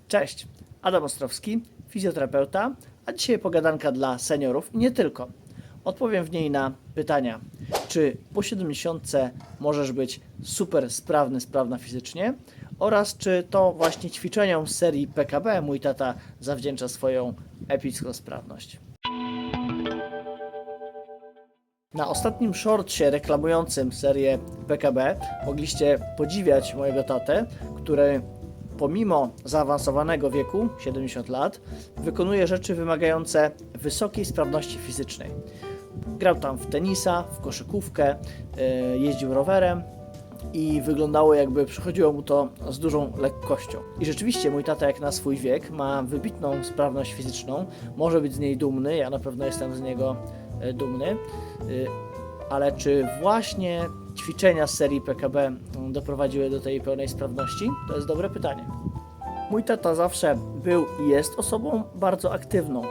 Cześć, Adam Ostrowski, fizjoterapeuta, a dzisiaj pogadanka dla seniorów i nie tylko. Odpowiem w niej na pytania, czy po 70 możesz być super sprawny, sprawna fizycznie oraz czy to właśnie ćwiczeniom z serii PKB mój tata zawdzięcza swoją epicką sprawność. Na ostatnim shortsie reklamującym serię PKB mogliście podziwiać mojego tatę, który pomimo zaawansowanego wieku, 70 lat, wykonuje rzeczy wymagające wysokiej sprawności fizycznej. Grał tam w tenisa, w koszykówkę, jeździł rowerem i wyglądało, jakby przychodziło mu to z dużą lekkością. I rzeczywiście mój tata jak na swój wiek ma wybitną sprawność fizyczną, może być z niej dumny, ja na pewno jestem z niego dumny, ale czy właśnie ćwiczenia z serii PKB doprowadziły do tej pełnej sprawności? To jest dobre pytanie. Mój tata zawsze był i jest osobą bardzo aktywną.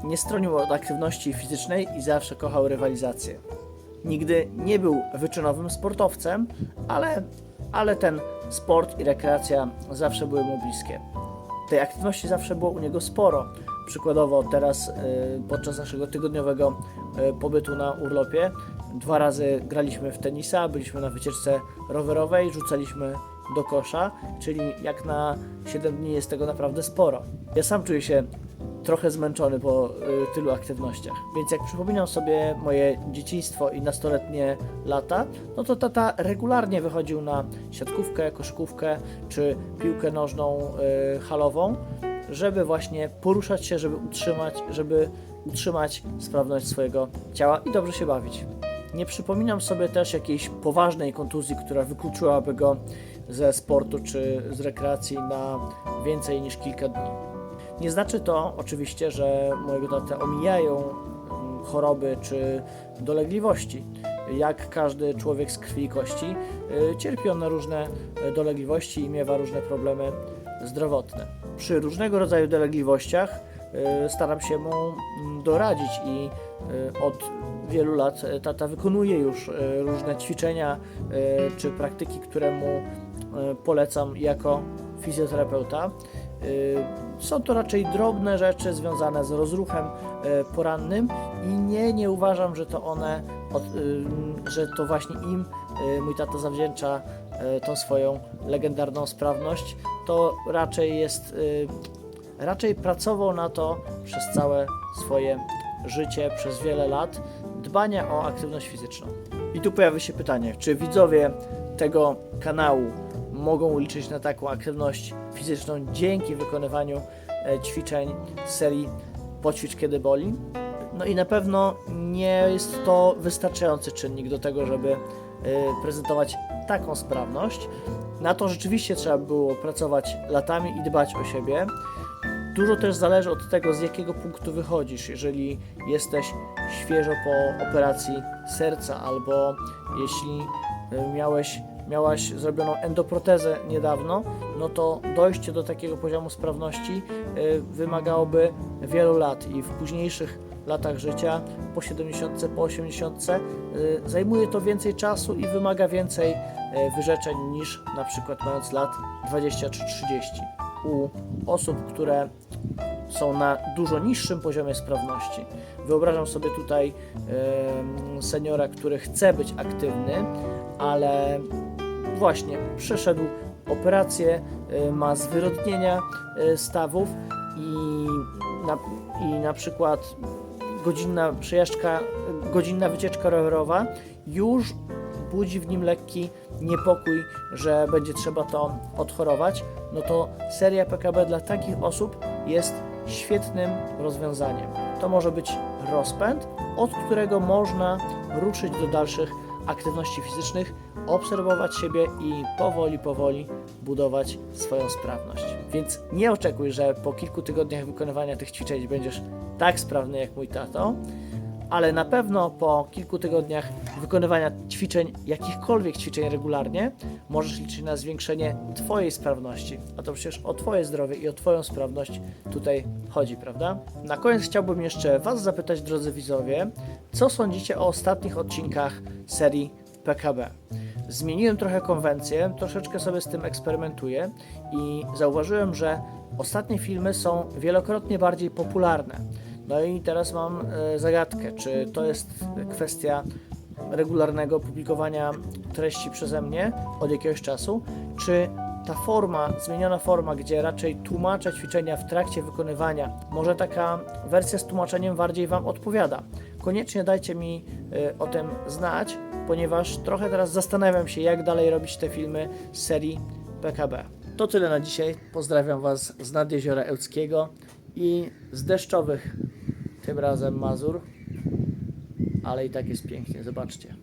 Nie stronił od aktywności fizycznej i zawsze kochał rywalizację. Nigdy nie był wyczynowym sportowcem, ale ten sport i rekreacja zawsze były mu bliskie. Tej aktywności zawsze było u niego sporo. Przykładowo teraz podczas naszego tygodniowego pobytu na urlopie 2 razy graliśmy w tenisa, byliśmy na wycieczce rowerowej, rzucaliśmy do kosza, czyli jak na 7 dni jest tego naprawdę sporo. Ja sam czuję się trochę zmęczony po tylu aktywnościach, więc jak przypominam sobie moje dzieciństwo i nastoletnie lata, no to tata regularnie wychodził na siatkówkę, koszykówkę czy piłkę nożną halową, żeby właśnie poruszać się, żeby utrzymać sprawność swojego ciała i dobrze się bawić. Nie przypominam sobie też jakiejś poważnej kontuzji, która wykluczyłaby go ze sportu czy z rekreacji na więcej niż kilka dni. Nie znaczy to oczywiście, że mojego tatę omijają choroby czy dolegliwości. Jak każdy człowiek z krwi i kości, cierpi on na różne dolegliwości i miewa różne problemy zdrowotne. Przy różnego rodzaju dolegliwościach staram się mu doradzić i od wielu lat tata wykonuje już różne ćwiczenia czy praktyki, które mu polecam jako fizjoterapeuta. Są to raczej drobne rzeczy związane z rozruchem porannym i nie uważam, że to właśnie im mój tata zawdzięcza tą swoją legendarną sprawność. To raczej pracował na to przez całe swoje życie, przez wiele lat dbania o aktywność fizyczną. I tu pojawia się pytanie, czy widzowie tego kanału mogą liczyć na taką aktywność fizyczną dzięki wykonywaniu ćwiczeń z serii Poćwicz kiedy boli? No i na pewno nie jest to wystarczający czynnik do tego, żeby prezentować taką sprawność. Na to rzeczywiście trzeba było pracować latami i dbać o siebie. Dużo też zależy od tego, z jakiego punktu wychodzisz. Jeżeli jesteś świeżo po operacji serca albo jeśli miałaś zrobioną endoprotezę niedawno, no to dojście do takiego poziomu sprawności wymagałoby wielu lat i w późniejszych latach życia, po 70, po 80, zajmuje to więcej czasu i wymaga więcej wyrzeczeń niż na przykład mając lat 20 czy 30. U osób, które są na dużo niższym poziomie sprawności. Wyobrażam sobie tutaj seniora, który chce być aktywny, ale właśnie przeszedł operację, ma zwyrodnienia stawów i na przykład godzinna przejażdżka, godzinna wycieczka rowerowa już budzi w nim lekki niepokój, że będzie trzeba to odchorować, no to seria PKB dla takich osób jest świetnym rozwiązaniem. To może być rozpęd, od którego można ruszyć do dalszych aktywności fizycznych, obserwować siebie i powoli budować swoją sprawność. Więc nie oczekuj, że po kilku tygodniach wykonywania tych ćwiczeń będziesz tak sprawny jak mój tato, ale na pewno po kilku tygodniach wykonywania ćwiczeń, jakichkolwiek ćwiczeń regularnie, możesz liczyć na zwiększenie Twojej sprawności. A to przecież o Twoje zdrowie i o Twoją sprawność tutaj chodzi, prawda? Na koniec chciałbym jeszcze Was zapytać, drodzy widzowie, co sądzicie o ostatnich odcinkach serii PKB? Zmieniłem trochę konwencję, troszeczkę sobie z tym eksperymentuję i zauważyłem, że ostatnie filmy są wielokrotnie bardziej popularne. No i teraz mam zagadkę, czy to jest kwestia regularnego publikowania treści przeze mnie od jakiegoś czasu, czy ta forma, zmieniona forma, gdzie raczej tłumaczę ćwiczenia w trakcie wykonywania, może taka wersja z tłumaczeniem bardziej Wam odpowiada. Koniecznie dajcie mi o tym znać, ponieważ trochę teraz zastanawiam się, jak dalej robić te filmy z serii PKB. To tyle na dzisiaj. Pozdrawiam Was z nad Jeziora Ełckiego i z deszczowych tym razem Mazur, ale i tak jest pięknie, zobaczcie.